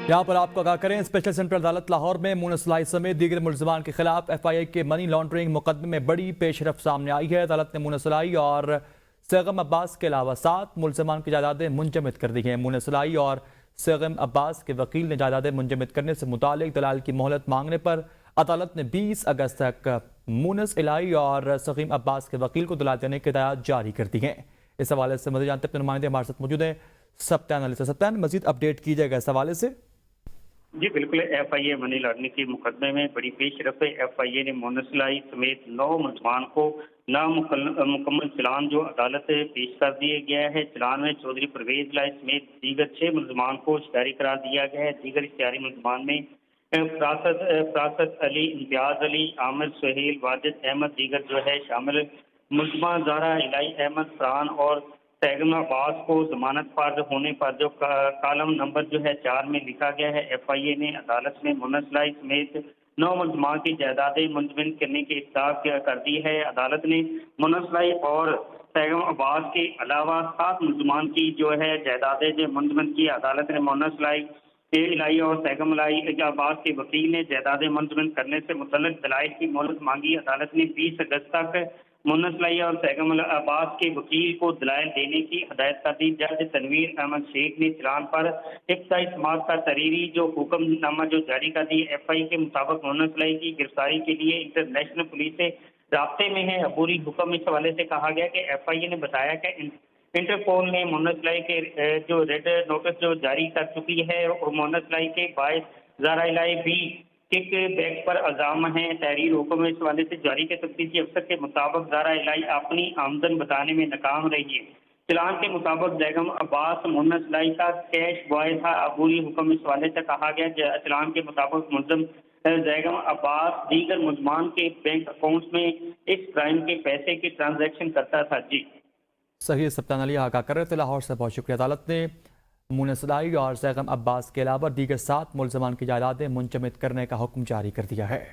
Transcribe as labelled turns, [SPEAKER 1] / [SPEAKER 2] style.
[SPEAKER 1] यहाँ पर आपको आगाह करें, स्पेशल सेंट्रल अदालत लाहौर में मुनस इलाही समेत दीगर मुलजमान के खिलाफ FIA के मनी लॉन्ड्रिंग मुकदमे में बड़ी पेशरफ सामने आई है। अदालत ने मुनस इलाही और सैगम अब्बास के अलावा 7 मुलजमान की जायदादें मुंजमद कर दी हैं। मुनस इलाही और सैगम अब्बास के वकील ने जायदादें मुंजमद करने से मुतालिक दलाल की मोहलत मांगने पर अदालत ने 20 अगस्त तक मुनस इलाही और सैगम अब्बास के वकील को दलाल देने की हिदायत जारी कर दी है। इस हवाले से मज़ीद जानते अपने नुमाइंदे हमारे साथ मौजूद हैं सप्तान अली। सप्तान, मज़ीद अपडेट कीजिएगा इस हवाले से।
[SPEAKER 2] जी बिल्कुल, FIA मनी लॉन्ड्रिंग के मुकदमे में बड़ी पेशरफ है। FIA ने मुनस इलाही समेत 9 मुलजमान को नामुकम्मल चलान जो अदालत पेश कर दिया गया है। चलान में चौधरी परवेज इलाही समेत दीगर 6 मुलजमान को इश्तिहारी करार दिया गया है। दीगर इश्तिहारी मुलजमान में फरासत अली, इम्तियाज अली, आमिर सुहेल, वाजिद अहमद दीगर जो है शामिल। मुलजमान ज़ारा इलाही अहमद, फरहान और सैगम अब्बास को जमानत पर होने पर जो कालम नंबर जो है 4 में लिखा गया है। FIA ने अदालत में मुनस इलाही समेत 9 मुलजमान की जायदादें मुंजमद करने की इत्तला कर दी है। अदालत ने मुनस इलाही और सैगम अब्बास के अलावा 7 मुलजमान की जो है जायदादें जो मुंजमद की। अदालत ने मुनस इलाही और सैगम अब्बास के वकील ने जायदादें मुंजमद करने से मुतल्लिक दलाइल की मोहलत मांगी। अदालत ने 20 अगस्त तक मुनस इलाही और सैगम अब्बास के वकील को दलाइल देने की हिदायत कर दी। जज तनवीर अहमद शेख ने चलान पर इब्तदाई समाअत का तहरीरी जो हुक्मनामा जो जारी कर दी। FIA के मुताबिक मुनस इलाही की गिरफ्तारी के लिए इंटरनेशनल पुलिस से राब्ते में है। अबूरी हुक्म इस हवाले से कहा गया कि FIA ने बताया कि इंटरपोल ने मुनस इलाही के जो रेड नोटिस जो जारी कर चुकी है और मुनस इलाही के बायस ज़ारा इलाही भी किक बैक पर इल्जाम है। तहरीर हुक्म इस हवाले से जारी के तफ्तीशी अफसर के मुताबिक ज़ारा इलाही अपनी आमदन बताने में नाकाम रही है। चलान के मुताबिक सैगम अब्बास मुनस इलाही का कैश बॉय था। अबूरी हुक्म इस हवाले से कहा गया चलान के मुताबिक मुलजम सैगम अब्बास दीगर मुलजमान के बैंक अकाउंट्स में इस क्राइम के पैसे की ट्रांजैक्शन करता था। जी
[SPEAKER 1] सही, सप्तान अली आगाह कर रहे थे लाहौर से, बहुत शुक्रिया। अदालत ने मुनस इलाही और सैगम अब्बास के अलावा दीगर 7 मुलजमान की जायदादें मुंजमद करने का हुक्म जारी कर दिया है।